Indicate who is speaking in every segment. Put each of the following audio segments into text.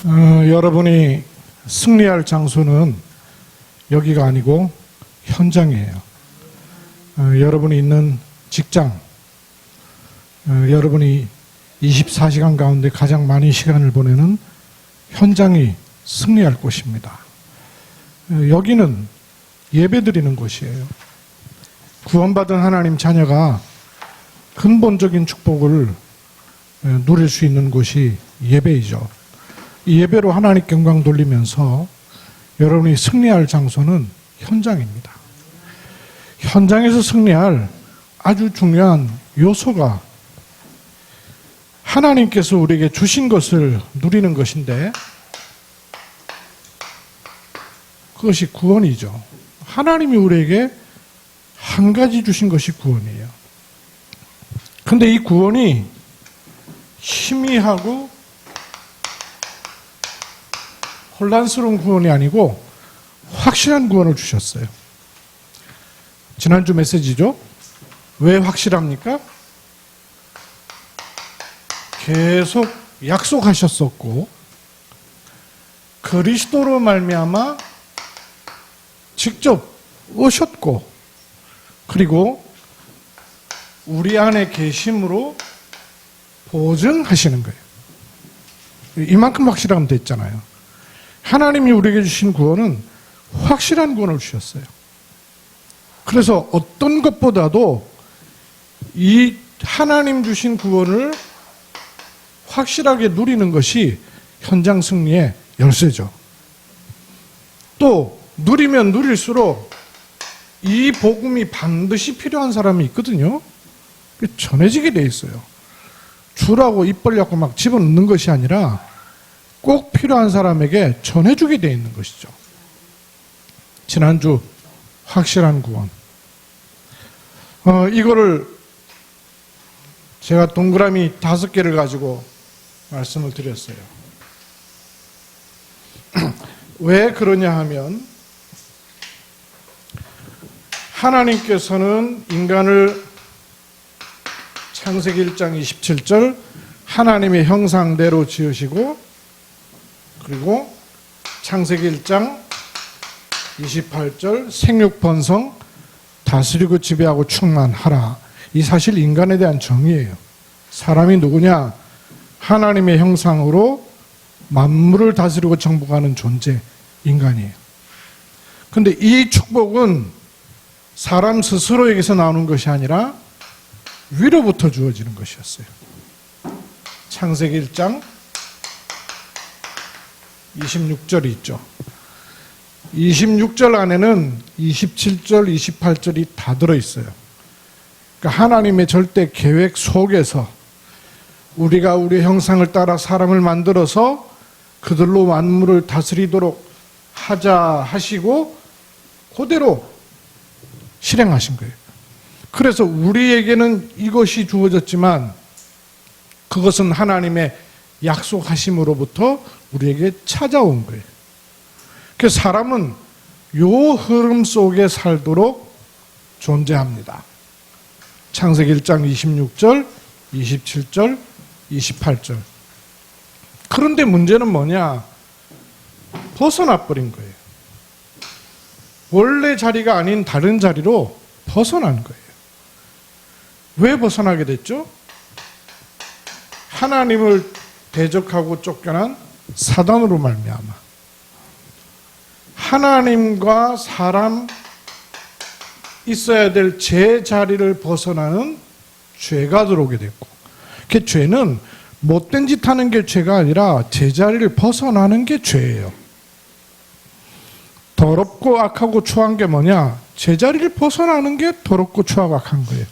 Speaker 1: 여러분이 승리할 장소는 여기가 아니고 현장이에요. 여러분이 있는 직장, 여러분이 24시간 가운데 가장 많은 시간을 보내는 현장이 승리할 곳입니다. 여기는 예배드리는 곳이에요. 구원받은 하나님 자녀가 근본적인 축복을 누릴 수 있는 곳이 예배이죠. 이 예배로 하나님께 영광 돌리면서 여러분이 승리할 장소는 현장입니다. 현장에서 승리할 아주 중요한 요소가 하나님께서 우리에게 주신 것을 누리는 것인데, 그것이 구원이죠. 하나님이 우리에게 한 가지 주신 것이 구원이에요. 근데 이 구원이 희미하고 혼란스러운 구원이 아니고 확실한 구원을 주셨어요. 지난주 메시지죠. 왜 확실합니까? 계속 약속하셨었고 그리스도로 말미암아 직접 오셨고, 그리고 우리 안에 계심으로 보증하시는 거예요. 이만큼 확실하면 됐잖아요. 하나님이 우리에게 주신 구원은 확실한 구원을 주셨어요. 그래서 어떤 것보다도 이 하나님 주신 구원을 확실하게 누리는 것이 현장 승리의 열쇠죠. 또 누리면 누릴수록 이 복음이 반드시 필요한 사람이 있거든요. 전해지게 돼 있어요. 주라고 입 벌려고 막 집어넣는 것이 아니라 꼭 필요한 사람에게 전해주게 돼 있는 것이죠. 지난주 확실한 구원. 이거를 제가 동그라미 5개를 가지고 말씀을 드렸어요. 왜 그러냐 하면, 하나님께서는 인간을 창세기 1장 27절 하나님의 형상대로 지으시고, 그리고 창세기 1장 28절 생육번성 다스리고 지배하고 충만하라. 이 사실 인간에 대한 정의예요. 사람이 누구냐? 하나님의 형상으로 만물을 다스리고 정복하는 존재, 인간이에요. 그런데 이 축복은 사람 스스로에게서 나오는 것이 아니라 위로부터 주어지는 것이었어요. 창세기 1장 26절이 있죠. 26절 안에는 27절, 28절이 다 들어있어요. 그러니까 하나님의 절대 계획 속에서 우리가 우리의 형상을 따라 사람을 만들어서 그들로 만물을 다스리도록 하자 하시고 그대로 실행하신 거예요. 그래서 우리에게는 이것이 주어졌지만 그것은 하나님의 약속하심으로부터 우리에게 찾아온 거예요. 그래서 사람은 요 흐름 속에 살도록 존재합니다. 창세기 1장 26절, 27절, 28절. 그런데 문제는 뭐냐? 벗어나 버린 거예요. 원래 자리가 아닌 다른 자리로 벗어난 거예요. 왜 벗어나게 됐죠? 하나님을 대적하고 쫓겨난 사단으로 말미암아. 하나님과 사람 있어야 될 제자리를 벗어나는 죄가 들어오게 됐고, 그 죄는 못된 짓 하는 게 죄가 아니라 제자리를 벗어나는 게 죄예요. 더럽고 악하고 추한 게 뭐냐? 제자리를 벗어나는 게 더럽고 추하고 악한 거예요.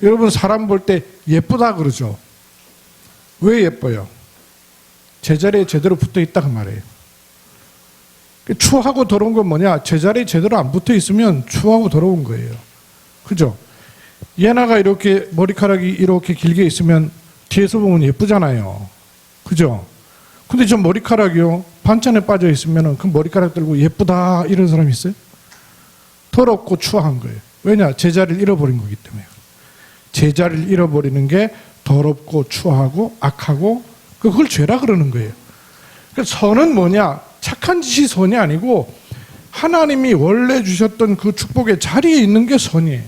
Speaker 1: 여러분, 사람 볼 때 예쁘다 그러죠? 왜 예뻐요? 제자리에 제대로 붙어 있다 그 말이에요. 추하고 더러운 건 뭐냐? 제자리에 제대로 안 붙어 있으면 추하고 더러운 거예요. 그죠? 예나가 이렇게 머리카락이 이렇게 길게 있으면 뒤에서 보면 예쁘잖아요. 그죠? 근데 저 머리카락이요, 반찬에 빠져 있으면 그 머리카락 들고 예쁘다 이런 사람이 있어요? 더럽고 추한 거예요. 왜냐? 제자리를 잃어버린 거기 때문에. 제자리를 잃어버리는 게 더럽고 추하고 악하고 그걸 죄라 그러는 거예요. 그 선은 뭐냐? 착한 짓이 선이 아니고 하나님이 원래 주셨던 그 축복의 자리에 있는 게 선이에요.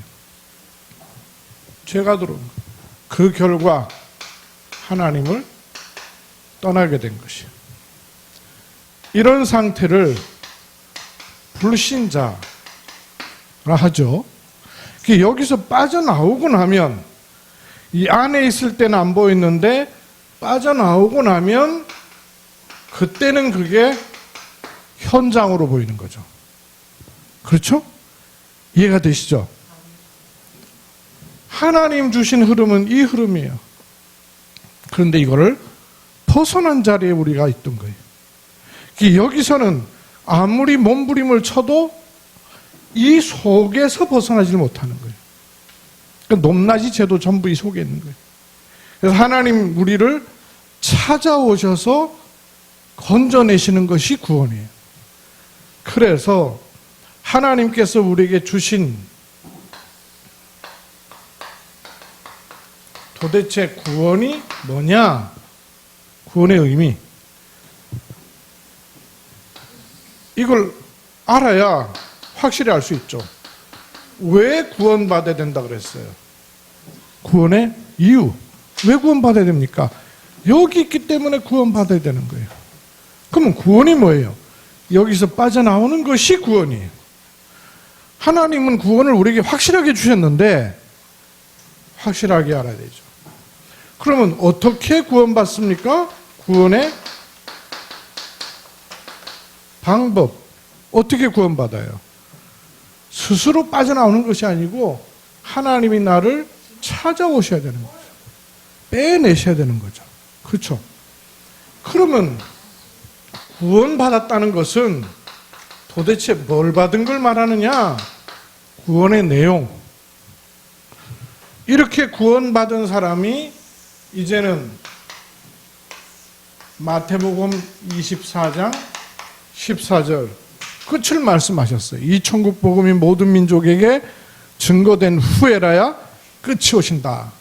Speaker 1: 죄가 들어온 거예요. 그 결과 하나님을 떠나게 된 것이에요. 이런 상태를 불신자라 하죠. 여기서 빠져나오고 나면, 이 안에 있을 때는 안 보였는데 빠져나오고 나면 그때는 그게 현장으로 보이는 거죠. 그렇죠? 이해가 되시죠? 하나님 주신 흐름은 이 흐름이에요. 그런데 이거를 벗어난 자리에 우리가 있던 거예요. 여기서는 아무리 몸부림을 쳐도 이 속에서 벗어나질 못하는 거예요. 그러니까 높낮이 죄도 전부 이 속에 있는 거예요. 그래서 하나님 우리를 찾아오셔서 건져내시는 것이 구원이에요. 그래서 하나님께서 우리에게 주신 도대체 구원이 뭐냐? 구원의 의미. 이걸 알아야 확실히 알 수 있죠. 왜 구원받아야 된다 그랬어요? 구원의 이유. 왜 구원받아야 됩니까? 여기 있기 때문에 구원받아야 되는 거예요. 그러면 구원이 뭐예요? 여기서 빠져나오는 것이 구원이에요. 하나님은 구원을 우리에게 확실하게 주셨는데 확실하게 알아야 되죠. 그러면 어떻게 구원받습니까? 구원의 방법. 어떻게 구원받아요? 스스로 빠져나오는 것이 아니고 하나님이 나를 찾아오셔야 되는 거죠. 빼내셔야 되는 거죠. 그렇죠? 그러면 구원받았다는 것은 도대체 뭘 받은 걸 말하느냐? 구원의 내용. 이렇게 구원받은 사람이 이제는 마태복음 24장 14절 끝을 말씀하셨어요. 이 천국 복음이 모든 민족에게 증거된 후에라야 끝이 오신다.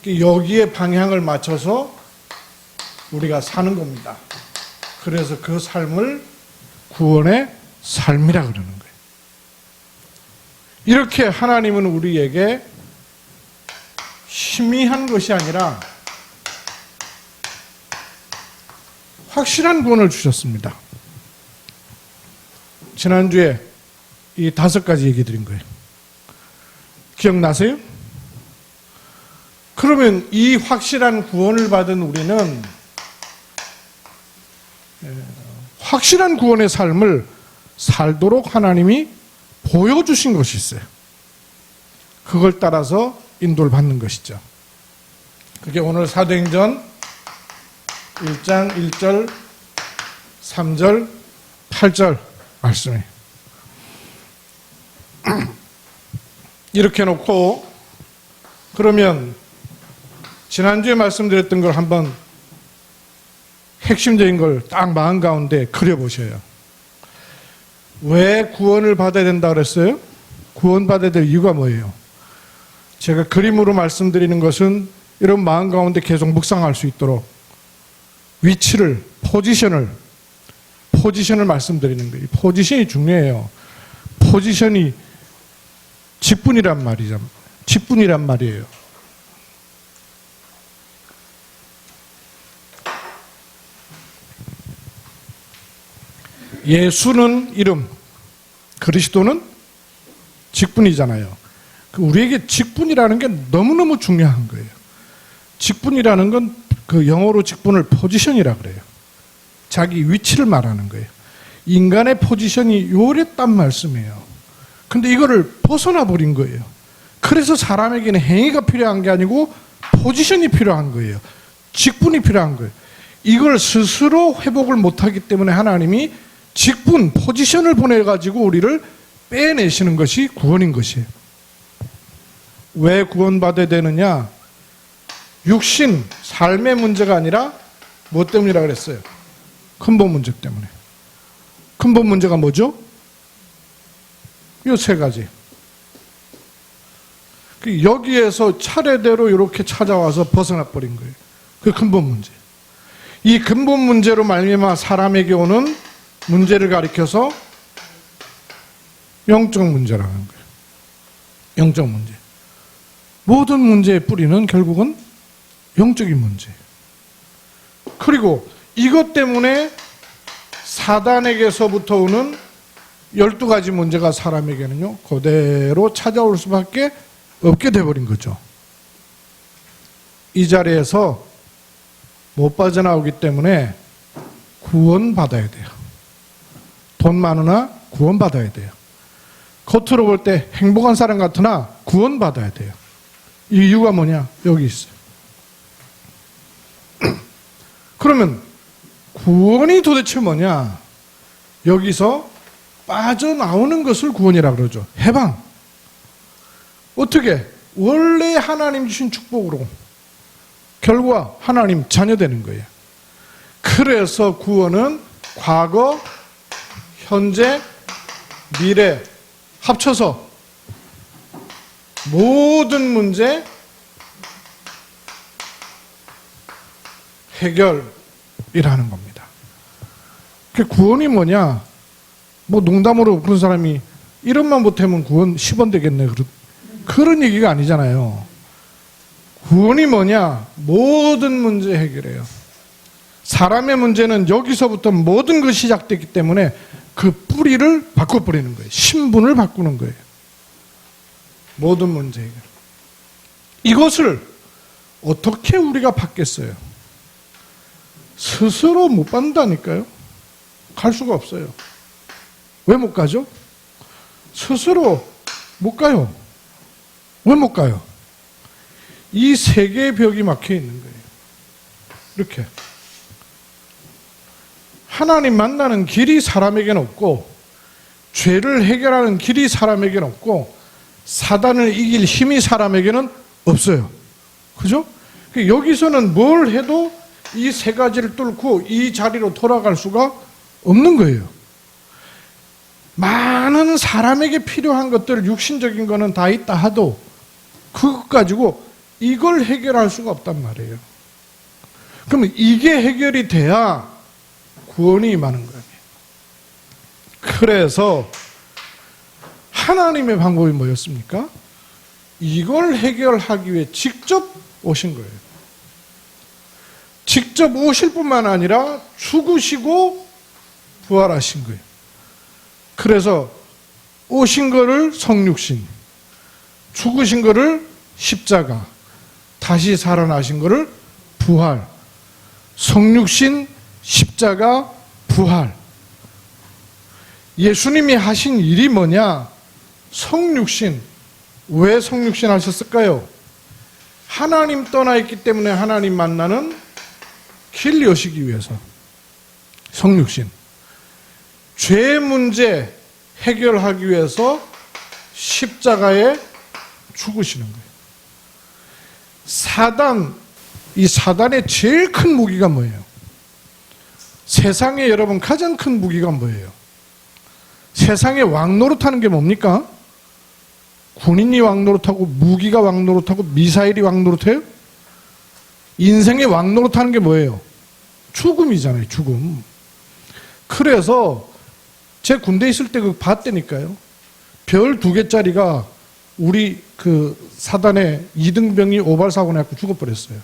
Speaker 1: 여기에 방향을 맞춰서 우리가 사는 겁니다. 그래서 그 삶을 구원의 삶이라 그러는 거예요. 이렇게 하나님은 우리에게 희미한 것이 아니라 확실한 구원을 주셨습니다. 지난주에 이 5가지 얘기 드린 거예요. 기억나세요? 그러면 이 확실한 구원을 받은 우리는 확실한 구원의 삶을 살도록 하나님이 보여주신 것이 있어요. 그걸 따라서 인도를 받는 것이죠. 그게 오늘 사도행전 1장 1절, 3절, 8절 말씀이에요. 이렇게 놓고 그러면 지난주에 말씀드렸던 걸 한번 핵심적인 걸 딱 마음 가운데 그려보셔요. 왜 구원을 받아야 된다 그랬어요? 구원받아야 될 이유가 뭐예요? 제가 그림으로 말씀드리는 것은 이런 마음 가운데 계속 묵상할 수 있도록 위치를, 포지션을 말씀드리는 거예요. 포지션이 중요해요. 포지션이 직분이란 말이죠. 직분이란 말이에요. 예수는 이름, 그리스도는 직분이잖아요. 우리에게 직분이라는 게 너무너무 중요한 거예요. 직분이라는 건 그 영어로 직분을 포지션이라 그래요. 자기 위치를 말하는 거예요. 인간의 포지션이 요랬단 말씀이에요. 근데 이거를 벗어나 버린 거예요. 그래서 사람에게는 행위가 필요한 게 아니고 포지션이 필요한 거예요. 직분이 필요한 거예요. 이걸 스스로 회복을 못하기 때문에 하나님이 직분, 포지션을 보내가지고 우리를 빼내시는 것이 구원인 것이에요. 왜 구원받아야 되느냐? 육신, 삶의 문제가 아니라 뭐 때문이라 그랬어요? 근본 문제 때문에. 근본 문제가 뭐죠? 이 3가지. 여기에서 차례대로 이렇게 찾아와서 벗어나 버린 거예요. 그 근본 문제. 이 근본 문제로 말미암아 사람에게 오는 문제를 가리켜서 영적 문제라는 거예요. 영적 문제. 모든 문제의 뿌리는 결국은 영적인 문제예요. 그리고 이것 때문에 사단에게서부터 오는 12가지 문제가 사람에게는요, 그대로 찾아올 수밖에 없게 돼버린 거죠. 이 자리에서 못 빠져나오기 때문에 구원받아야 돼요. 돈 많으나 구원받아야 돼요. 겉으로 볼 때 행복한 사람 같으나 구원받아야 돼요. 이 이유가 뭐냐? 여기 있어요. 그러면 구원이 도대체 뭐냐? 여기서 빠져나오는 것을 구원이라고 그러죠. 해방. 어떻게? 원래 하나님 주신 축복으로 결과 하나님 자녀되는 거예요. 그래서 구원은 과거, 현재, 미래 합쳐서 모든 문제 해결이라는 겁니다. 그 구원이 뭐냐? 뭐 농담으로 그런 사람이 1원만 보태면 구원 10원 되겠네. 그런 얘기가 아니잖아요. 구원이 뭐냐? 모든 문제 해결해요. 사람의 문제는 여기서부터 모든 것이 시작됐기 때문에 그 뿌리를 바꿔버리는 거예요. 신분을 바꾸는 거예요. 모든 문제 해결. 이것을 어떻게 우리가 받겠어요? 스스로 못 받는다니까요. 갈 수가 없어요. 왜 못 가죠? 스스로 못 가요. 왜 못 가요? 이 세 개의 벽이 막혀 있는 거예요. 이렇게. 하나님 만나는 길이 사람에게는 없고, 죄를 해결하는 길이 사람에게는 없고, 사단을 이길 힘이 사람에게는 없어요. 그죠? 여기서는 뭘 해도 이 세 가지를 뚫고 이 자리로 돌아갈 수가 없는 거예요. 많은 사람에게 필요한 것들, 육신적인 거는 다 있다 하도 그것 가지고 이걸 해결할 수가 없단 말이에요. 그러면 이게 해결이 돼야 구원이 임하는 거예요. 그래서 하나님의 방법이 뭐였습니까? 이걸 해결하기 위해 직접 오신 거예요. 직접 오실 뿐만 아니라 죽으시고 부활하신 거예요. 그래서 오신 거를 성육신, 죽으신 거를 십자가, 다시 살아나신 거를 부활, 성육신, 십자가, 부활. 예수님이 하신 일이 뭐냐? 성육신. 왜 성육신 하셨을까요? 하나님 떠나 있기 때문에 하나님 만나는 길 여시기 위해서 성육신. 죄 문제 해결하기 위해서 십자가에 죽으시는 거예요. 이 사단의 제일 큰 무기가 뭐예요? 세상에 여러분 가장 큰 무기가 뭐예요? 세상에 왕노릇하는 게 뭡니까? 군인이 왕노릇하고 무기가 왕노릇하고 미사일이 왕노릇해요? 인생의 왕노릇하는 게 뭐예요? 죽음이잖아요. 죽음. 그래서 제 군대 있을 때 봤다니까요. 별 2개짜리가 우리 사단의 이등병이 오발사고 나고 죽어버렸어요.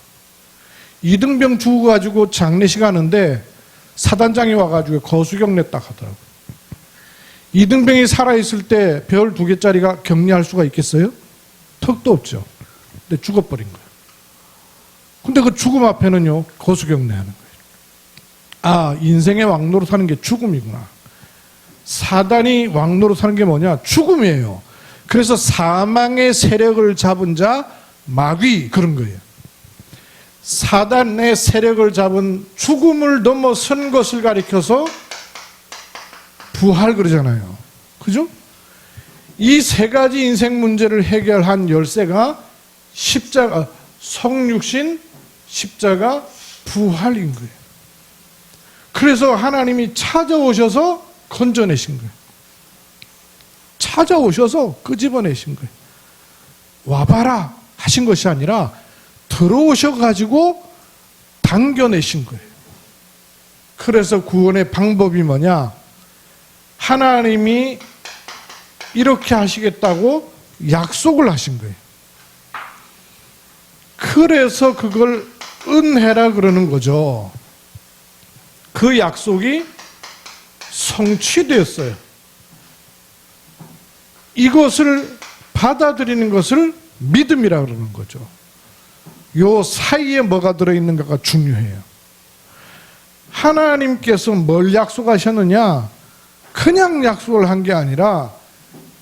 Speaker 1: 이등병 죽어가지고 장례식 하는데 사단장이 와가지고 거수경례 딱 하더라고요. 이등병이 살아있을 때 별 2개짜리가 격리할 수가 있겠어요? 턱도 없죠. 근데 죽어버린 거예요. 근데 그 죽음 앞에는요, 거수경례하는 거예요. 아, 인생의 왕노릇하는 게 죽음이구나. 사단이 왕노릇하는 게 뭐냐? 죽음이에요. 그래서 사망의 세력을 잡은 자, 마귀, 그런 거예요. 사단의 세력을 잡은 죽음을 넘어선 것을 가리켜서 부활 그러잖아요. 그죠? 이 세 가지 인생 문제를 해결한 열쇠가 십자가, 성육신, 십자가, 부활인 거예요. 그래서 하나님이 찾아오셔서 건져내신 거예요. 찾아오셔서 끄집어내신 거예요. 와봐라 하신 것이 아니라 들어오셔가지고 당겨내신 거예요. 그래서 구원의 방법이 뭐냐? 하나님이 이렇게 하시겠다고 약속을 하신 거예요. 그래서 그걸 은혜라 그러는 거죠. 그 약속이 성취되었어요. 이것을 받아들이는 것을 믿음이라 그러는 거죠. 요 사이에 뭐가 들어있는가가 중요해요. 하나님께서 뭘 약속하셨느냐? 그냥 약속을 한 게 아니라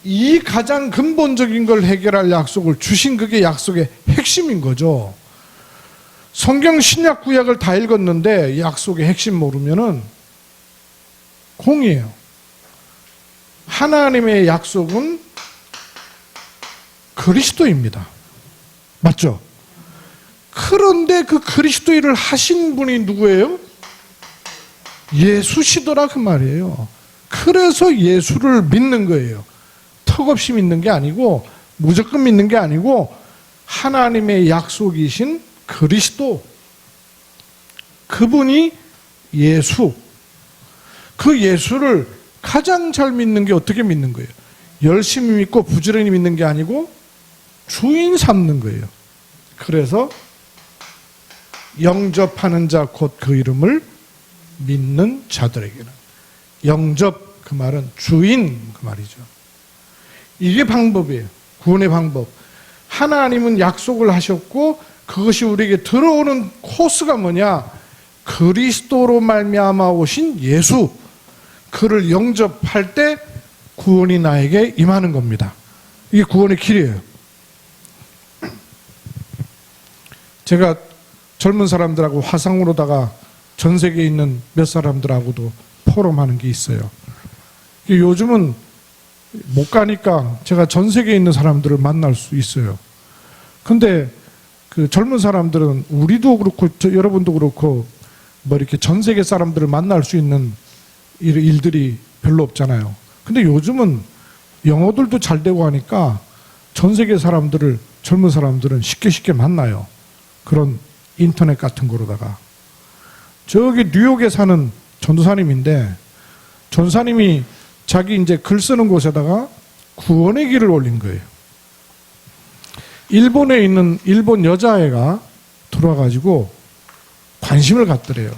Speaker 1: 이 가장 근본적인 걸 해결할 약속을 주신, 그게 약속의 핵심인 거죠. 성경 신약 구약을 다 읽었는데 약속의 핵심 모르면은 공이에요. 하나님의 약속은 그리스도입니다. 맞죠? 그런데 그 그리스도를 하신 분이 누구예요? 예수시더라 그 말이에요. 그래서 예수를 믿는 거예요. 턱없이 믿는 게 아니고, 무조건 믿는 게 아니고, 하나님의 약속이신 그리스도, 그분이 예수, 그 예수를 가장 잘 믿는 게 어떻게 믿는 거예요? 열심히 믿고 부지런히 믿는 게 아니고 주인 삼는 거예요. 그래서 영접하는 자 곧 그 이름을 믿는 자들에게는, 영접 그 말은 주인 그 말이죠. 이게 방법이에요. 구원의 방법. 하나님은 약속을 하셨고 그것이 우리에게 들어오는 코스가 뭐냐? 그리스도로 말미암아 오신 예수, 그를 영접할 때 구원이 나에게 임하는 겁니다. 이게 구원의 길이에요. 제가 젊은 사람들하고 화상으로다가 전 세계에 있는 몇 사람들하고도 포럼하는 게 있어요. 요즘은 못 가니까 제가 전 세계에 있는 사람들을 만날 수 있어요. 근데 그 젊은 사람들은, 우리도 그렇고 여러분도 그렇고 뭐 이렇게 전 세계 사람들을 만날 수 있는 일들이 별로 없잖아요. 근데 요즘은 영어들도 잘 되고 하니까 전 세계 사람들을, 젊은 사람들은 쉽게 만나요. 그런 인터넷 같은 거로다가. 저기 뉴욕에 사는 전도사님인데, 전사님이 자기 이제 글 쓰는 곳에다가 구원의 길을 올린 거예요. 일본에 있는 일본 여자애가 들어와가지고 관심을 갖더래요.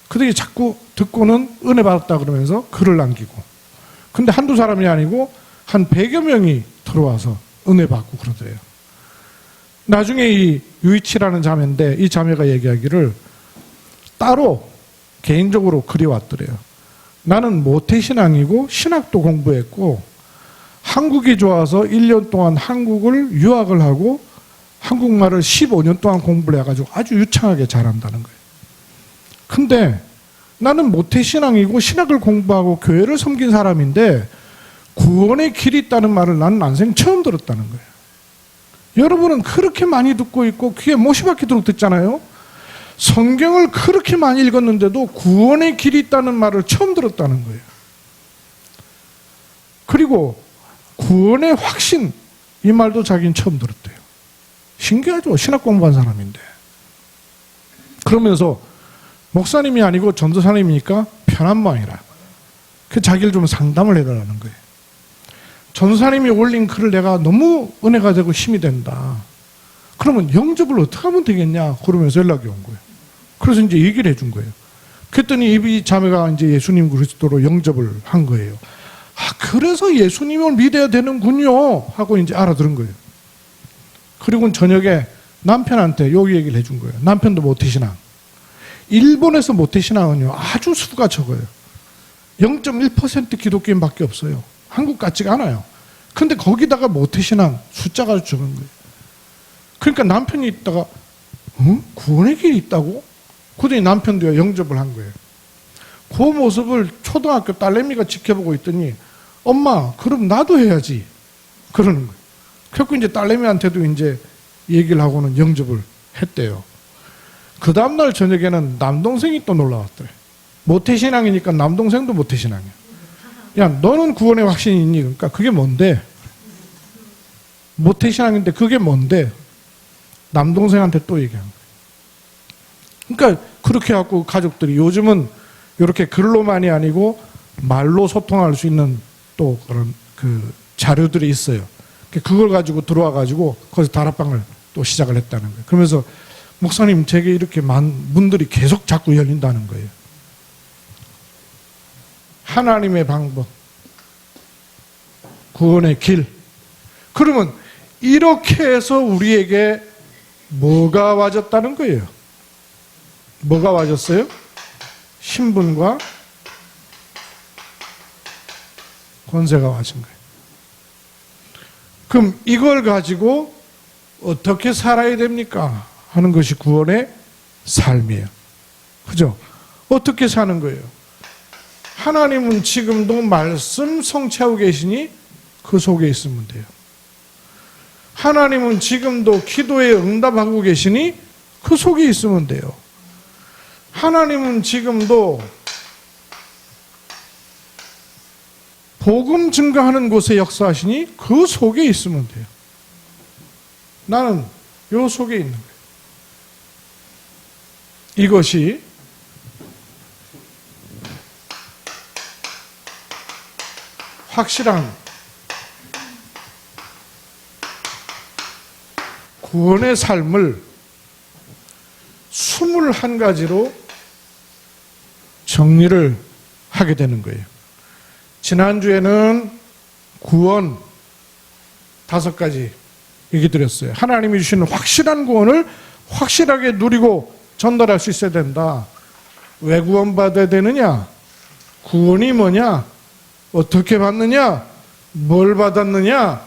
Speaker 1: 그들이 자꾸 듣고는 은혜 받았다 그러면서 글을 남기고. 근데 한두 사람이 아니고 한 100여 명이 들어와서 은혜 받고 그러더래요. 나중에 이 유이치라는 자매인데, 이 자매가 얘기하기를 따로 개인적으로 글이 왔더래요. 나는 모태신앙이고 신학도 공부했고 한국이 좋아서 1년 동안 한국을 유학을 하고 한국말을 15년 동안 공부를 해가지고 아주 유창하게 잘한다는 거예요. 근데 나는 모태신앙이고 신학을 공부하고 교회를 섬긴 사람인데 구원의 길이 있다는 말을 나는 난생 처음 들었다는 거예요. 여러분은 그렇게 많이 듣고 있고 귀에 못이 박히도록 듣잖아요. 성경을 그렇게 많이 읽었는데도 구원의 길이 있다는 말을 처음 들었다는 거예요. 그리고 구원의 확신, 이 말도 자기는 처음 들었대요. 신기하죠? 신학 공부한 사람인데. 그러면서 목사님이 아니고 전도사님이니까 편한 모양이라. 그 자기를 좀 상담을 해달라는 거예요. 전도사님이 올린 글을 내가 너무 은혜가 되고 힘이 된다. 그러면 영접을 어떻게 하면 되겠냐? 그러면서 연락이 온 거예요. 그래서 이제 얘기를 해준 거예요. 그랬더니 이 자매가 이제 예수님 그리스도로 영접을 한 거예요. 아, 그래서 예수님을 믿어야 되는군요. 하고 이제 알아들은 거예요. 그리고 저녁에 남편한테 요 얘기를 해준 거예요. 남편도 모태신앙. 일본에서 모태신앙은요, 아주 수가 적어요. 0.1% 기독교인밖에 없어요. 한국 같지가 않아요. 근데 거기다가 모태신앙 숫자가 아주 적은 거예요. 그러니까 남편이 있다가, 구원의 길이 있다고? 그러더니 남편도 영접을 한 거예요. 그 모습을 초등학교 딸내미가 지켜보고 있더니, 엄마, 그럼 나도 해야지. 그러는 거예요. 그래서 이제 딸내미한테도 이제 얘기를 하고는 영접을 했대요. 그 다음날 저녁에는 남동생이 또 놀러 왔더래. 모태신앙이니까 남동생도 모태신앙이야. 야, 너는 구원의 확신이 있니? 그러니까 그게 뭔데? 모태신앙인데 그게 뭔데? 남동생한테 또 얘기한 거예요. 그러니까 그렇게 해갖고 가족들이, 요즘은 이렇게 글로만이 아니고 말로 소통할 수 있는 또 그런 그 자료들이 있어요. 그걸 가지고 들어와 가지고 거기서 다락방을 또 시작을 했다는 거예요. 그러면서 목사님 제게 이렇게 문들이 계속 자꾸 열린다는 거예요. 하나님의 방법, 구원의 길. 그러면 이렇게 해서 우리에게 뭐가 와졌다는 거예요? 뭐가 와졌어요? 신분과 권세가 와진 거예요. 그럼 이걸 가지고 어떻게 살아야 됩니까? 하는 것이 구원의 삶이에요. 그죠? 어떻게 사는 거예요? 하나님은 지금도 말씀 성취하고 계시니 그 속에 있으면 돼요. 하나님은 지금도 기도에 응답하고 계시니 그 속에 있으면 돼요. 하나님은 지금도 복음 증거하는 곳에 역사하시니 그 속에 있으면 돼요. 나는 요 속에 있는 거예요. 이것이 확실한 구원의 삶을 21가지로 정리를 하게 되는 거예요. 지난주에는 구원 5가지 얘기 드렸어요. 하나님이 주시는 확실한 구원을 확실하게 누리고 전달할 수 있어야 된다. 왜 구원받아야 되느냐? 구원이 뭐냐? 어떻게 받느냐? 뭘 받았느냐?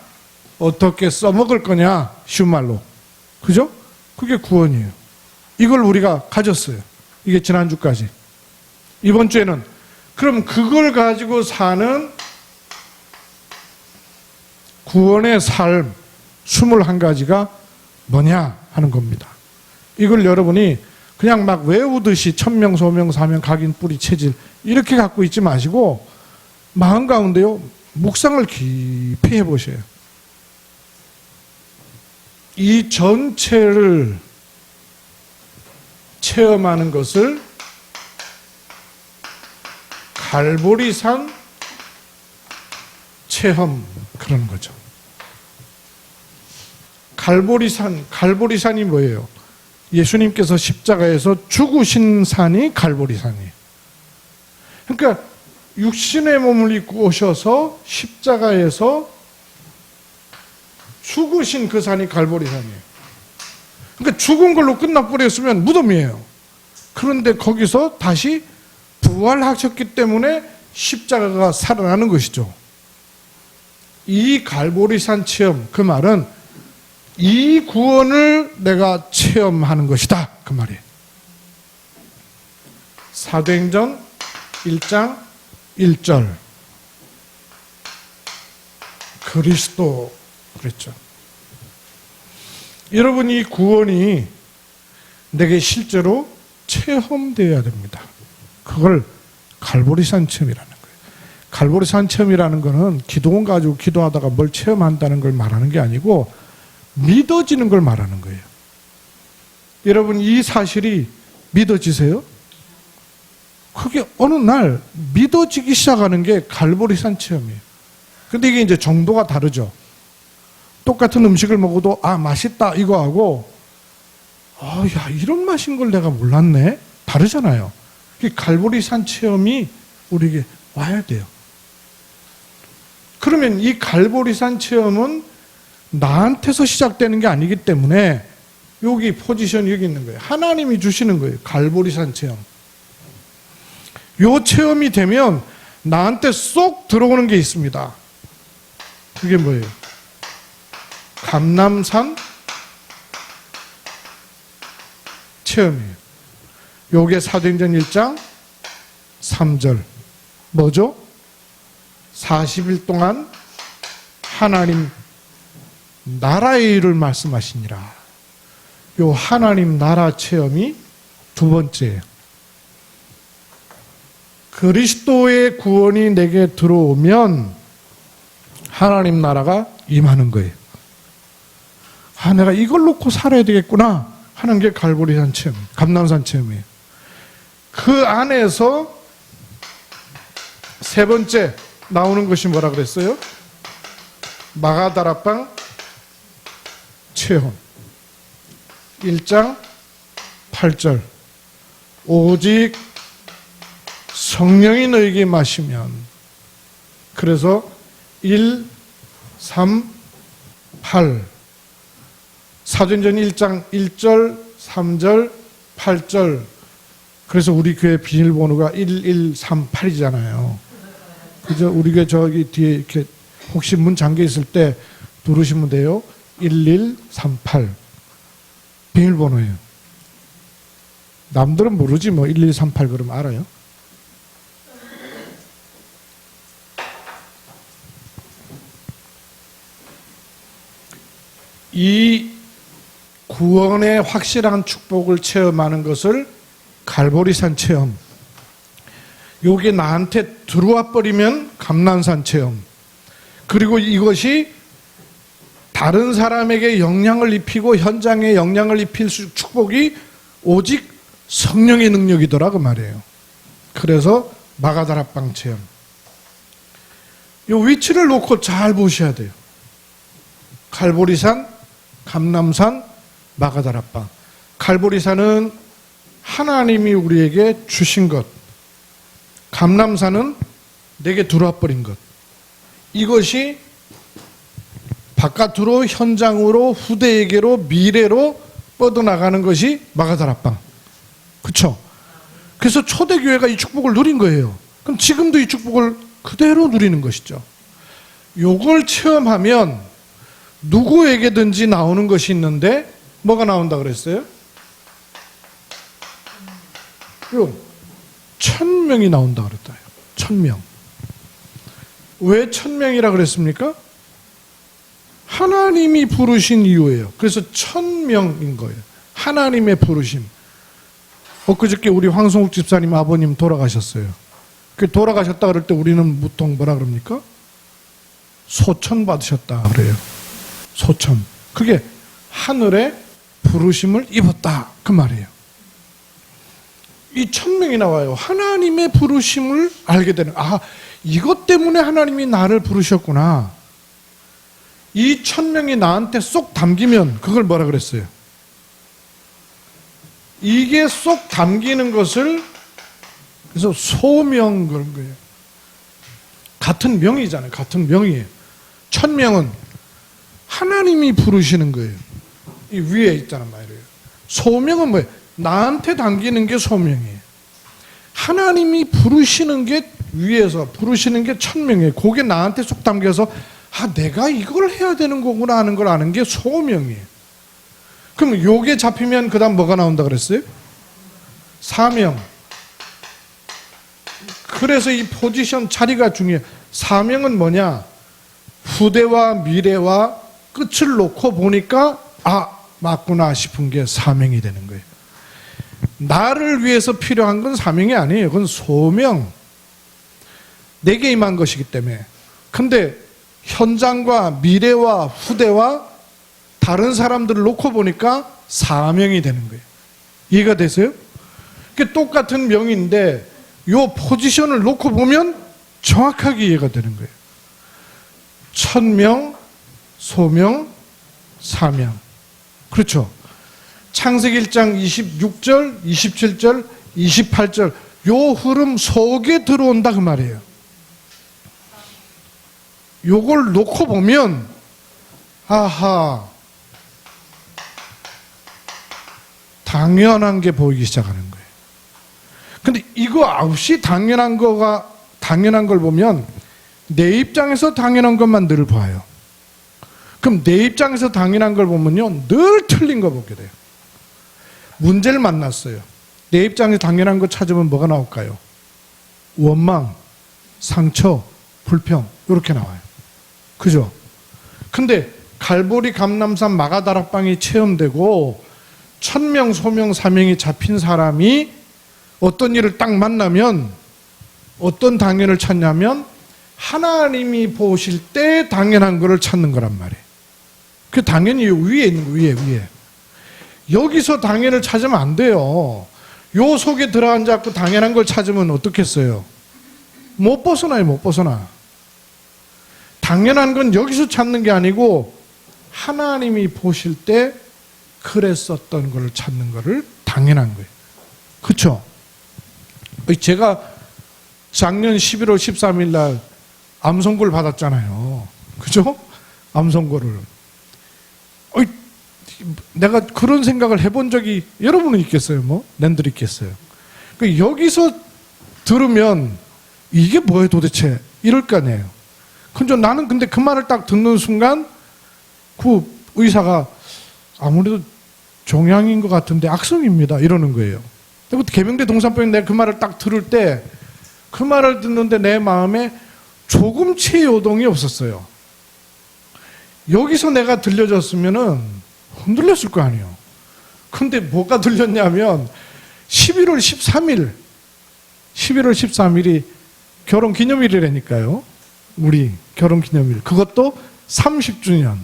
Speaker 1: 어떻게 써먹을 거냐? 쉬운 말로. 그죠? 그게 구원이에요. 이걸 우리가 가졌어요. 이게 지난주까지. 이번 주에는 그럼 그걸 가지고 사는 구원의 삶 21가지가 뭐냐 하는 겁니다. 이걸 여러분이 그냥 막 외우듯이 천명, 소명, 사명, 각인, 뿌리, 체질 이렇게 갖고 있지 마시고 마음 가운데요 묵상을 깊이 해보셔요. 이 전체를 체험하는 것을 갈보리산 체험 그런 거죠. 갈보리산이 뭐예요? 예수님께서 십자가에서 죽으신 산이 갈보리산이에요. 그러니까 육신의 몸을 입고 오셔서 십자가에서 죽으신 그 산이 갈보리산이에요. 그러니까 죽은 걸로 끝나버렸으면 무덤이에요. 그런데 거기서 다시 부활하셨기 때문에 십자가가 살아나는 것이죠. 이 갈보리산 체험, 그 말은 이 구원을 내가 체험하는 것이다. 그 말이에요. 사도행전 1장 1절. 그리스도 그랬죠. 여러분, 이 구원이 내게 실제로 체험되어야 됩니다. 그걸 갈보리산 체험이라는 거예요. 갈보리산 체험이라는 거는 기도원 가지고 기도하다가 뭘 체험한다는 걸 말하는 게 아니고 믿어지는 걸 말하는 거예요. 여러분, 이 사실이 믿어지세요? 그게 어느 날 믿어지기 시작하는 게 갈보리산 체험이에요. 근데 이게 이제 정도가 다르죠. 똑같은 음식을 먹어도 아 맛있다 이거하고 야 이런 맛인 걸 내가 몰랐네 다르잖아요. 갈보리산 체험이 우리에게 와야 돼요. 그러면 이 갈보리산 체험은 나한테서 시작되는 게 아니기 때문에 여기 포지션이 여기 있는 거예요. 하나님이 주시는 거예요. 갈보리산 체험. 요 체험이 되면 나한테 쏙 들어오는 게 있습니다. 그게 뭐예요? 감람산 체험이에요. 요게 사도행전 1장 3절. 뭐죠? 40일 동안 하나님 나라의 일을 말씀하시니라. 요 하나님 나라 체험이 두 번째예요. 그리스도의 구원이 내게 들어오면 하나님 나라가 임하는 거예요. 아, 내가 이걸 놓고 살아야 되겠구나 하는 게 갈보리산 체험, 감람산 체험이에요. 그 안에서 세 번째 나오는 것이 뭐라 그랬어요? 마가다락방 체험. 1장 8절. 오직 성령이 너에게 마시면. 그래서 1, 3, 8. 사도행전 1장 1절, 3절, 8절. 그래서 우리 교회 비밀번호가 1138이잖아요. 그죠? 우리 교회 저기 뒤에 이렇게 혹시 문 잠겨 있을 때 누르시면 돼요. 1138. 비밀번호예요. 남들은 모르지 뭐 1138 그러면 알아요. 이 구원의 확실한 축복을 체험하는 것을 갈보리산 체험. 요게 나한테 들어와 버리면 감난산 체험. 그리고 이것이 다른 사람에게 영향을 입히고 현장에 영향을 입힐 축복이 오직 성령의 능력이더라 그 말이에요. 그래서 마가다락방 체험. 요 위치를 놓고 잘 보셔야 돼요. 갈보리산, 감람산, 마가다락방. 갈보리산은 하나님이 우리에게 주신 것. 감람산은 내게 들어와 버린 것. 이것이 바깥으로 현장으로 후대에게로 미래로 뻗어나가는 것이 마가다락방. 그렇죠? 그래서 초대교회가 이 축복을 누린 거예요. 그럼 지금도 이 축복을 그대로 누리는 것이죠. 요걸 체험하면 누구에게든지 나오는 것이 있는데 뭐가 나온다 그랬어요? 1000명이 나온다 그랬다. 1000명. 왜 1000명이라 그랬습니까? 하나님이 부르신 이유예요. 그래서 1000명인 거예요. 하나님의 부르심. 엊그저께 우리 황성욱 집사님 아버님 돌아가셨어요. 그 돌아가셨다 그럴 때 우리는 보통 뭐라 그럽니까? 소천 받으셨다 그래요. 소천. 그게 하늘의 부르심을 입었다 그 말이에요. 이 1000명이 나와요. 하나님의 부르심을 알게 되는. 아, 이것 때문에 하나님이 나를 부르셨구나. 이 1000명이 나한테 쏙 담기면 그걸 뭐라 그랬어요? 이게 쏙 담기는 것을 그래서 소명 그런 거예요. 같은 명이잖아요. 같은 명이에요. 1000명은 하나님이 부르시는 거예요. 이 위에 있잖아 말이에요. 소명은 뭐예요? 나한테 담기는 게 소명이에요. 하나님이 부르시는 게 위에서 부르시는 게 1000명이에요. 그게 나한테 쏙 담겨서 아, 내가 이걸 해야 되는 거구나 하는 걸 아는 게 소명이에요. 그럼 요게 잡히면 그 다음 뭐가 나온다 그랬어요? 사명. 그래서 이 포지션 자리가 중요해요. 사명은 뭐냐? 후대와 미래와 끝을 놓고 보니까 아, 맞구나 싶은 게 사명이 되는 거예요. 나를 위해서 필요한 건 사명이 아니에요. 그건 소명. 내게 임한 것이기 때문에. 근데 현장과 미래와 후대와 다른 사람들을 놓고 보니까 사명이 되는 거예요. 이해가 되세요? 똑같은 명인데 요 포지션을 놓고 보면 정확하게 이해가 되는 거예요. 1000명, 소명, 사명. 그렇죠? 창세기 1장 26절, 27절, 28절 요 흐름 속에 들어온다 그 말이에요. 요걸 놓고 보면 아하, 당연한 게 보이기 시작하는 거예요. 근데 이거 없이 당연한 걸 보면 내 입장에서 당연한 것만 늘 봐요. 그럼 내 입장에서 당연한 걸 보면요, 늘 틀린 거 보게 돼요. 문제를 만났어요. 내 입장에서 당연한 거 찾으면 뭐가 나올까요? 원망, 상처, 불평 이렇게 나와요. 그죠? 근데 갈보리 감람산 마가다락방이 체험되고 1000명 소명 사명이 잡힌 사람이 어떤 일을 딱 만나면 어떤 당연을 찾냐면 하나님이 보실 때 당연한 거를 찾는 거란 말이에요. 그 당연히 위에 있는 거예요. 위에. 여기서 당연을 찾으면 안 돼요. 요 속에 들어앉아서 당연한 걸 찾으면 어떻겠어요? 못 벗어나요, 못 벗어나. 당연한 건 여기서 찾는 게 아니고 하나님이 보실 때 그랬었던 걸 찾는 거를 당연한 거예요. 그렇죠? 제가 작년 11월 13일 날 암 선고를 받았잖아요. 그죠? 암 선고를. 내가 그런 생각을 해본 적이 여러분은 있겠어요? 뭐? 낸들 있겠어요? 여기서 들으면 이게 뭐예요 도대체? 이럴 거 아니에요. 나는 근데 그 말을 딱 듣는 순간 그 의사가 아무래도 종양인 것 같은데 악성입니다. 이러는 거예요. 계명대 동산병원 내가 그 말을 딱 들을 때 그 말을 듣는데 내 마음에 조금치의 요동이 없었어요. 여기서 내가 들려줬으면은 흔들렸을 거 아니에요. 근데 뭐가 들렸냐면 11월 13일이 결혼 기념일이라니까요. 우리 결혼 기념일. 그것도 30주년.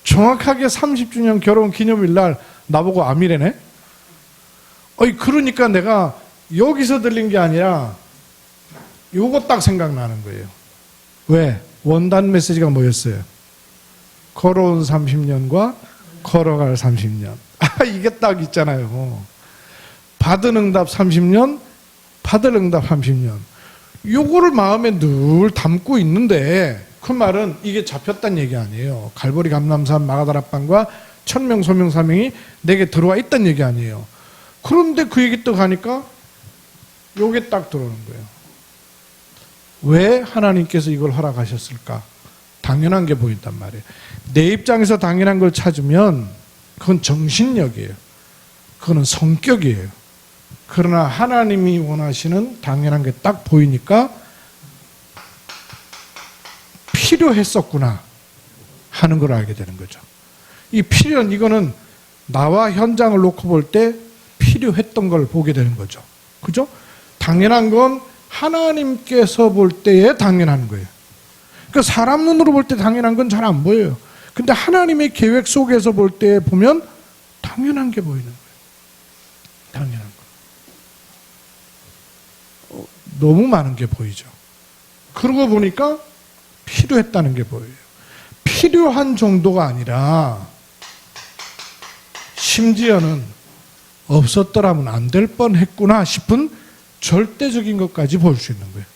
Speaker 1: 정확하게 30주년 결혼 기념일 날 나보고 암이래네? 그러니까 내가 여기서 들린 게 아니라 요거 딱 생각나는 거예요. 왜? 원단 메시지가 뭐였어요? 걸어온 30년과 걸어갈 30년. 이게 딱 있잖아요. 받은 응답 30년, 받을 응답 30년. 요거를 마음에 늘 담고 있는데 그 말은 이게 잡혔다는 얘기 아니에요. 갈보리 감람산 마가다락방과 천명 소명 사명이 내게 들어와 있다는 얘기 아니에요. 그런데 그 얘기 또 가니까 요게 딱 들어오는 거예요. 왜 하나님께서 이걸 허락하셨을까? 당연한 게 보인단 말이에요. 내 입장에서 당연한 걸 찾으면 그건 정신력이에요. 그거는 성격이에요. 그러나 하나님이 원하시는 당연한 게 딱 보이니까 필요했었구나 하는 걸 알게 되는 거죠. 이 필요한 이거는 나와 현장을 놓고 볼 때 필요했던 걸 보게 되는 거죠. 그죠? 당연한 건 하나님께서 볼 때에 당연한 거예요. 그러니까 사람 눈으로 볼 때 당연한 건 잘 안 보여요. 근데 하나님의 계획 속에서 볼 때 보면 당연한 게 보이는 거예요. 당연한 거. 너무 많은 게 보이죠. 그러고 보니까 필요했다는 게 보여요. 필요한 정도가 아니라 심지어는 없었더라면 안 될 뻔했구나 싶은 절대적인 것까지 볼 수 있는 거예요.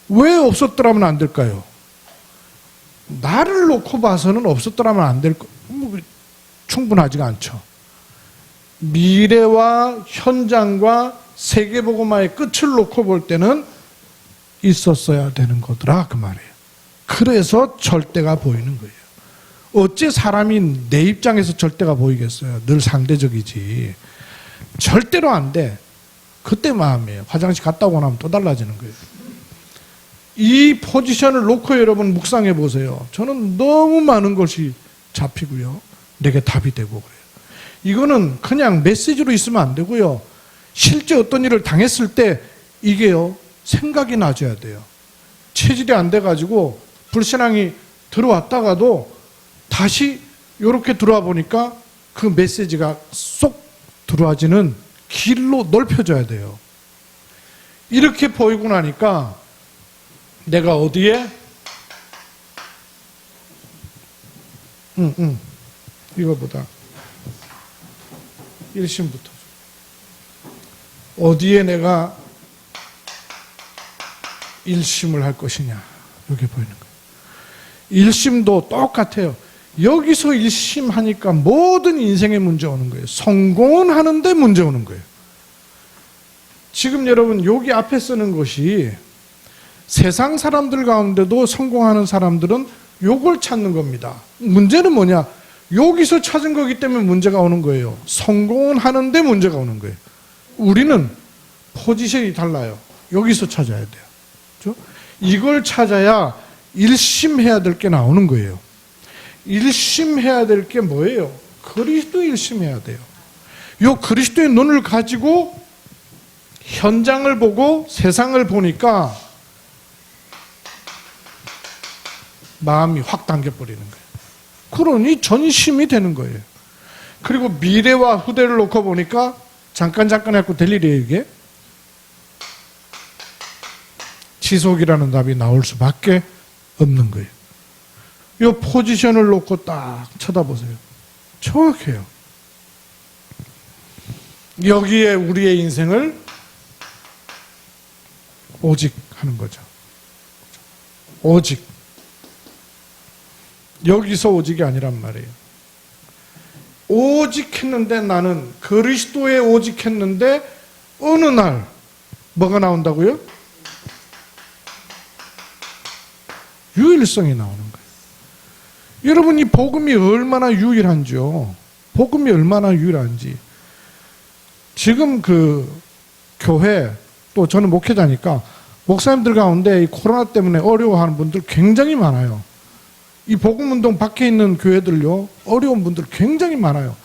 Speaker 1: 왜 없었더라면 안 될까요? 나를 놓고 봐서는 없었더라면 안 될 거, 충분하지가 않죠. 미래와 현장과 세계복음화의 끝을 놓고 볼 때는 있었어야 되는 거더라 그 말이에요. 그래서 절대가 보이는 거예요. 어째 사람이 내 입장에서 절대가 보이겠어요? 늘 상대적이지. 절대로 안 돼. 그때 마음이에요. 화장실 갔다 오고 나면 또 달라지는 거예요. 이 포지션을 놓고 여러분 묵상해 보세요. 저는 너무 많은 것이 잡히고요. 내게 답이 되고 그래요. 이거는 그냥 메시지로 있으면 안 되고요. 실제 어떤 일을 당했을 때 이게요. 생각이 나줘야 돼요. 체질이 안 돼가지고 불신앙이 들어왔다가도 다시 이렇게 들어와 보니까 그 메시지가 쏙 들어와지는 길로 넓혀져야 돼요. 이렇게 보이고 나니까 내가 어디에 이거보다 1심부터 어디에 내가 1심을 할 것이냐 이렇게 보이는 거예요. 1심도 똑같아요. 여기서 1심 하니까 모든 인생에 문제 오는 거예요. 성공은 하는데 문제 오는 거예요. 지금 여러분 여기 앞에 쓰는 것이 세상 사람들 가운데도 성공하는 사람들은 요걸 찾는 겁니다. 문제는 뭐냐? 여기서 찾은 거기 때문에 문제가 오는 거예요. 성공은 하는데 문제가 오는 거예요. 우리는 포지션이 달라요. 여기서 찾아야 돼요. 그렇죠? 이걸 찾아야 1심해야 될 게 나오는 거예요. 1심해야 될 게 뭐예요? 그리스도 1심해야 돼요. 요 그리스도의 눈을 가지고 현장을 보고 세상을 보니까 마음이 확 당겨버리는 거예요. 그러니 전심이 되는 거예요. 그리고 미래와 후대를 놓고 보니까 잠깐 해갖고 될 일이에요 이게. 지속이라는 답이 나올 수밖에 없는 거예요. 이 포지션을 놓고 딱 쳐다보세요. 정확해요. 여기에 우리의 인생을 오직 하는 거죠. 오직. 여기서 오직이 아니란 말이에요. 오직 했는데 나는 그리스도에 오직 했는데 어느 날 뭐가 나온다고요? 유일성이 나오는 거예요. 여러분, 이 복음이 얼마나 유일한지요. 복음이 얼마나 유일한지. 지금 그 교회, 또 저는 목회자니까 목사님들 가운데 이 코로나 때문에 어려워하는 분들 굉장히 많아요. 이 복음운동 밖에 있는 교회들요, 어려운 분들 굉장히 많아요.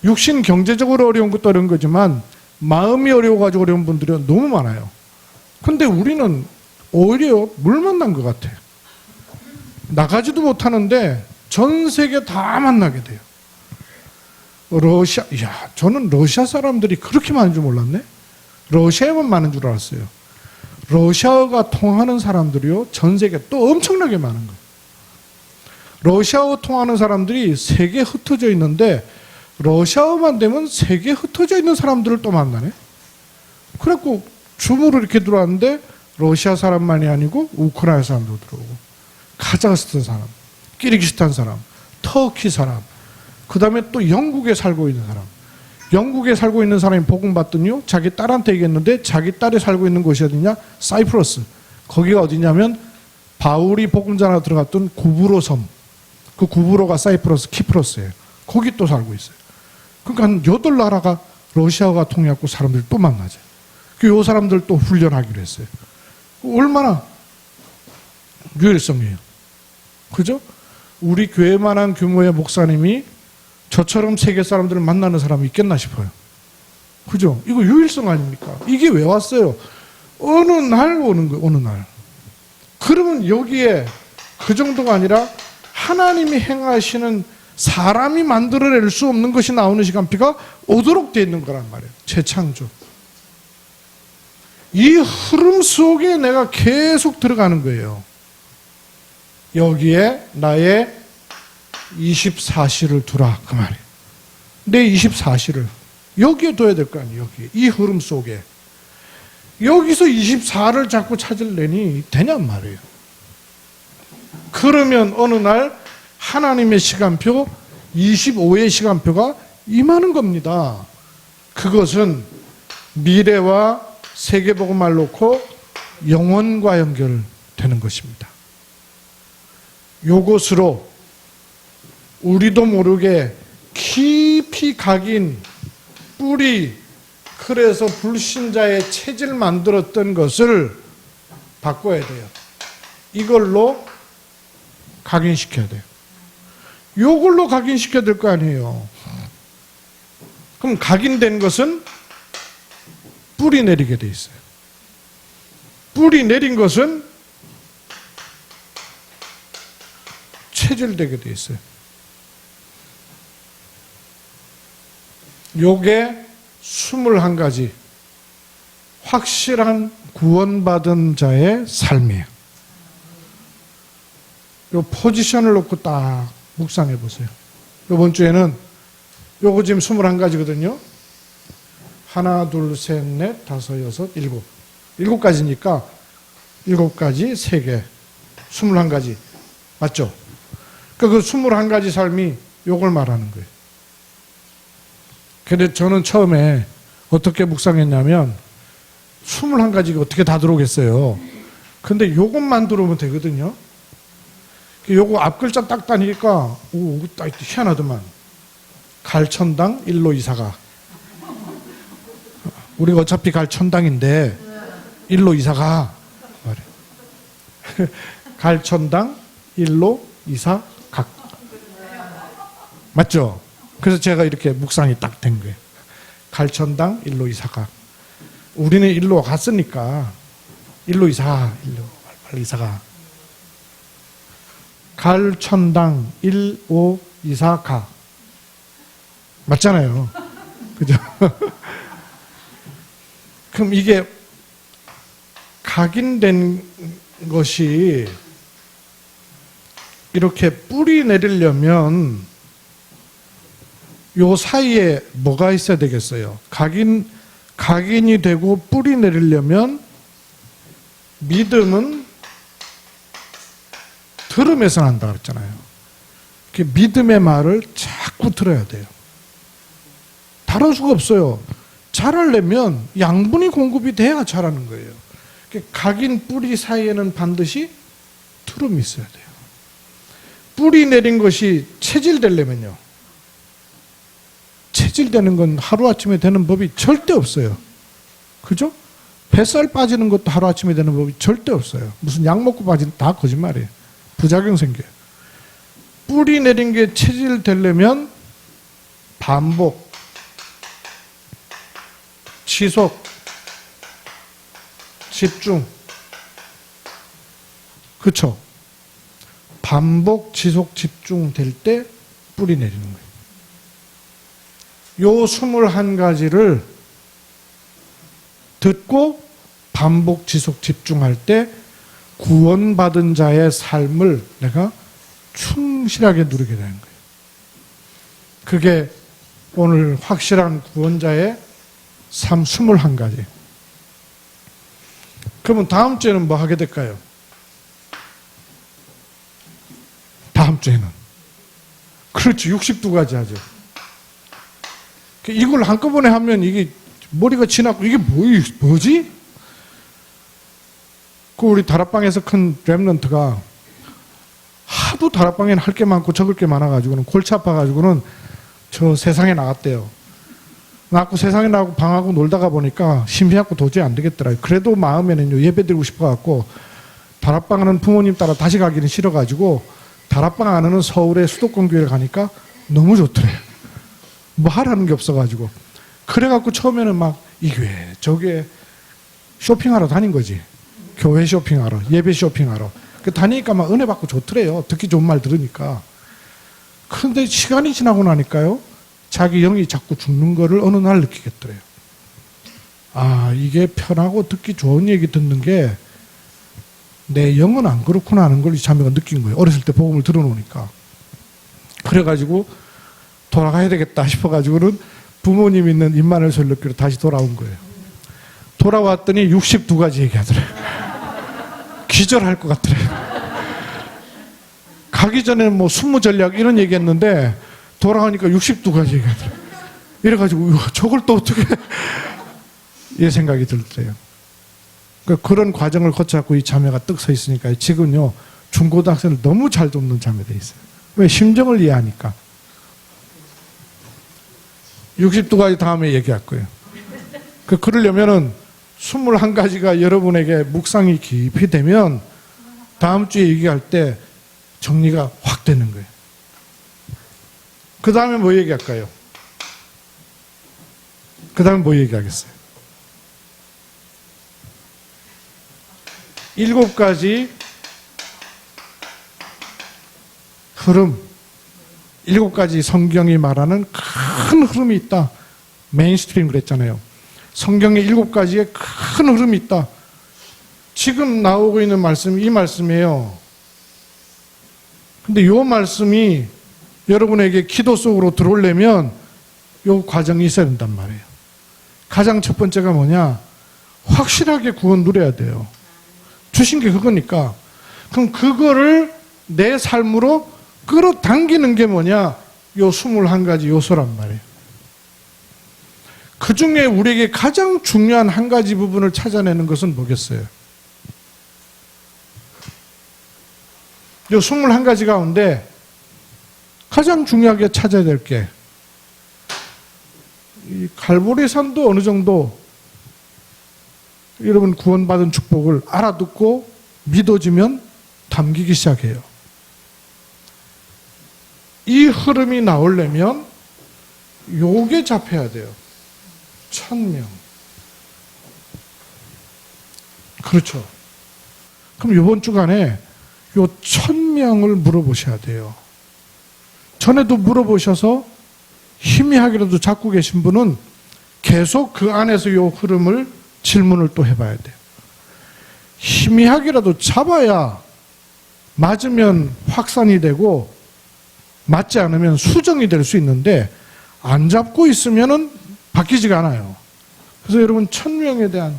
Speaker 1: 육신 경제적으로 어려운 것도 어려운 거지만 마음이 어려워가지고 어려운 분들이 너무 많아요. 근데 우리는 오히려 물 만난 것 같아요. 나가지도 못하는데 전 세계 다 만나게 돼요. 러시아, 이야, 저는 러시아 사람들이 그렇게 많은 줄 몰랐네? 러시아에만 많은 줄 알았어요. 러시아어가 통하는 사람들이요, 전 세계 또 엄청나게 많은 거예요. 러시아어 통하는 사람들이 세계에 흩어져 있는데 러시아어만 되면 세계에 흩어져 있는 사람들을 또 만나네. 그래갖고 줌으로 이렇게 들어왔는데 러시아 사람만이 아니고 우크라이나 사람도 들어오고, 카자흐스탄 사람, 키르기스탄 사람, 터키 사람, 그 다음에 또 영국에 살고 있는 사람. 영국에 살고 있는 사람이 복음 받더니요, 자기 딸한테 얘기했는데 자기 딸이 살고 있는 곳이 어디냐? 사이프러스. 거기가 어디냐면 바울이 복음 전하러 들어갔던 구브로 섬. 그 구브로가 사이프러스, 키프러스예요. 거기 또 살고 있어요. 그러니까 한 8나라가 러시아가 통해갖고 사람들이 또 만나죠. 그 사람들 또 훈련하기로 했어요. 얼마나 유일성이에요. 그죠? 우리 교회만한 규모의 목사님이 저처럼 세계 사람들을 만나는 사람이 있겠나 싶어요. 그죠? 이거 유일성 아닙니까? 이게 왜 왔어요? 어느 날 오는 거예요, 어느 날. 그러면 여기에 그 정도가 아니라 하나님이 행하시는, 사람이 만들어낼 수 없는 것이 나오는 시간표가 오도록 되어 있는 거란 말이에요. 재창조. 이 흐름 속에 내가 계속 들어가는 거예요. 여기에 나의 24시를 두라, 그 말이에요. 내 24시를 여기에 둬야 될 거 아니에요. 여기에, 이 흐름 속에. 여기서 24를 자꾸 찾으려니 되냔 말이에요. 그러면 어느 날 하나님의 시간표, 25의 시간표가 임하는 겁니다. 그것은 미래와 세계복음을 놓고 영원과 연결되는 것입니다. 요것으로 우리도 모르게 깊이 각인 뿌리, 그래서 불신자의 체질 만들었던 것을 바꿔야 돼요. 이걸로 각인시켜야 돼요. 요걸로 각인시켜야 될 거 아니에요. 그럼 각인된 것은 뿌리 내리게 돼 있어요. 뿌리 내린 것은 체질되게 돼 있어요. 요게 21가지 확실한 구원받은 자의 삶이에요. 요 포지션을 놓고 딱 묵상해 보세요. 이번 주에는 요거 지금 21가지거든요. 하나, 둘, 셋, 넷, 다섯, 여섯, 일곱. 7가지니까 7가지, 3개, 21가지. 맞죠? 그 21가지 삶이 요걸 말하는 거예요. 근데 저는 처음에 어떻게 묵상했냐면 21가지가 어떻게 다 들어오겠어요. 근데 요것만 들어오면 되거든요. 요거 앞글자 딱 따니까 오, 딱 희한하더만. 갈천당 일로 이사가. 우리가 어차피 갈 천당인데 일로 이사가 말해. 갈천당 일로 이사 각. 맞죠? 그래서 제가 이렇게 묵상이 딱 된 거예요. 갈천당 일로 이사 각. 우리는 일로 갔으니까 일로 이사, 일로 빨리 이사가. 갈천당 1, 5, 2, 4, 가. 맞잖아요. 그죠? 그럼 이게 각인된 것이 이렇게 뿌리 내리려면 요 사이에 뭐가 있어야 되겠어요? 각인이 되고 뿌리 내리려면 믿음은 들음에서 난다 그랬잖아요. 믿음의 말을 자꾸 들어야 돼요. 다를 수가 없어요. 자라려면 양분이 공급이 돼야 자라는 거예요. 각인 뿌리 사이에는 반드시 들음이 있어야 돼요. 뿌리 내린 것이 체질되려면요. 체질되는 건 하루아침에 되는 법이 절대 없어요. 그죠? 뱃살 빠지는 것도 하루아침에 되는 법이 절대 없어요. 무슨 약 먹고 빠지는 다 거짓말이에요. 부작용 생겨요. 뿌리 내린 게 체질되려면 반복, 지속, 집중. 그렇죠? 반복, 지속, 집중 될 때 뿌리 내리는 거예요. 요 21가지를 듣고 반복, 지속, 집중할 때 구원받은 자의 삶을 내가 충실하게 누리게 되는 거예요. 그게 오늘 확실한 구원자의 삶 21가지. 그러면 다음 주에는 뭐 하게 될까요? 다음 주에는. 그렇지, 62가지 하죠. 이걸 한꺼번에 하면 이게 머리가 지나고 이게 뭐지? 그 우리 다락방에서 큰 랩런트가 하도 다락방에는 할 게 많고 적을 게 많아가지고는 골치 아파가지고는 저 세상에 나갔대요. 나고 세상에 나가고 방하고 놀다가 보니까 심심하고 도저히 안 되겠더라고요. 그래도 마음에는요, 예배 드리고 싶어갖고 다락방은 부모님 따라 다시 가기는 싫어가지고 다락방 안에는 서울의 수도권 교회를 가니까 너무 좋더래요. 뭐 하라는 게 없어가지고. 그래갖고 처음에는 막 이 교회 저 교회 쇼핑하러 다닌 거지. 교회 쇼핑하러, 예배 쇼핑하러. 다니니까 막 은혜 받고 좋더래요. 듣기 좋은 말 들으니까. 그런데 시간이 지나고 나니까요, 자기 영이 자꾸 죽는 거를 어느 날 느끼겠더래요. 아, 이게 편하고 듣기 좋은 얘기 듣는 게 내 영은 안 그렇구나 하는 걸 이 자매가 느낀 거예요. 어렸을 때 복음을 들어놓으니까. 그래가지고 돌아가야 되겠다 싶어가지고는 부모님 있는 임마누엘 설교로 다시 돌아온 거예요. 돌아왔더니 62가지 얘기하더래요. 기절할 것 같더래요. 가기 전에는 뭐 순무전략 이런 얘기했는데 돌아가니까 62가지 얘기하더래요. 이래가지고 저걸 또 어떻게 이 생각이 들더래요. 그러니까 그런 과정을 거쳐갖고 이 자매가 떡 서 있으니까 지금요 중고등학생을 너무 잘 돕는 자매 돼 있어요. 왜? 심정을 이해하니까. 62가지 다음에 얘기할 거예요. 그러려면은 21가지가 여러분에게 묵상이 깊이 되면 다음 주에 얘기할 때 정리가 확 되는 거예요. 그 다음에 뭐 얘기할까요? 그 다음에 뭐 얘기하겠어요? 7가지 흐름, 7가지 성경이 말하는 큰 흐름이 있다. 메인스트림 그랬잖아요. 성경에 7가지의 큰 흐름이 있다. 지금 나오고 있는 말씀이 이 말씀이에요. 근데 이 말씀이 여러분에게 기도 속으로 들어오려면 이 과정이 있어야 된단 말이에요. 가장 첫 번째가 뭐냐? 확실하게 구원 누려야 돼요. 주신 게 그거니까. 그럼 그거를 내 삶으로 끌어당기는 게 뭐냐? 요 21가지 요소란 말이에요. 그 중에 우리에게 가장 중요한 한 가지 부분을 찾아내는 것은 뭐겠어요? 요 21가지 가운데 가장 중요하게 찾아야 될 게, 이 갈보리산도 어느 정도 여러분 구원받은 축복을 알아듣고 믿어지면 담기기 시작해요. 이 흐름이 나오려면 요게 잡혀야 돼요. 1000명. 그렇죠. 그럼 이번 주간에 요 1000명을 물어보셔야 돼요. 전에도 물어보셔서 희미하게라도 잡고 계신 분은 계속 그 안에서 요 흐름을 질문을 또 해봐야 돼요. 희미하게라도 잡아야 맞으면 확산이 되고 맞지 않으면 수정이 될 수 있는데 안 잡고 있으면은 바뀌지가 않아요. 그래서 여러분 1000명에 대한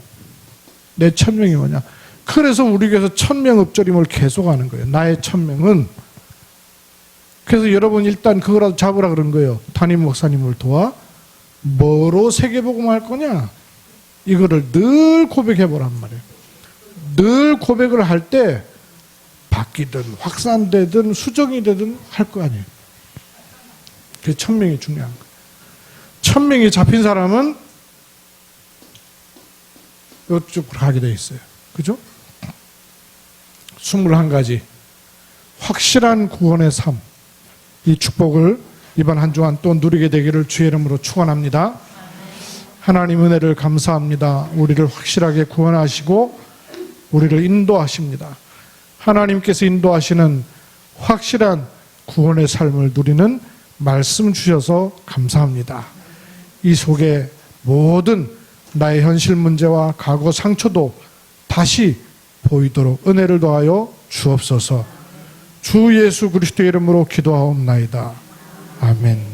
Speaker 1: 내 1000명이 뭐냐? 그래서 우리 교회에서 1000명 읍조림을 계속하는 거예요. 나의 1000명은. 그래서 여러분 일단 그거라도 잡으라 그런 거예요. 담임 목사님을 도와 뭐로 세계복음할 거냐? 이거를 늘 고백해 보란 말이에요. 늘 고백을 할 때 바뀌든 확산되든 수정이 되든 할 거 아니에요. 그게 1000명이 중요한 거예요. 1000명이 잡힌 사람은 이쪽으로 가게 돼 있어요. 그죠? 21가지 확실한 구원의 삶, 이 축복을 이번 한 주간 또 누리게 되기를 주의 이름으로 축원합니다. 하나님 은혜를 감사합니다. 우리를 확실하게 구원하시고 우리를 인도하십니다. 하나님께서 인도하시는 확실한 구원의 삶을 누리는 말씀 주셔서 감사합니다. 이 속에 모든 나의 현실 문제와 과거 상처도 다시 보이도록 은혜를 더하여 주옵소서. 주 예수 그리스도의 이름으로 기도하옵나이다. 아멘.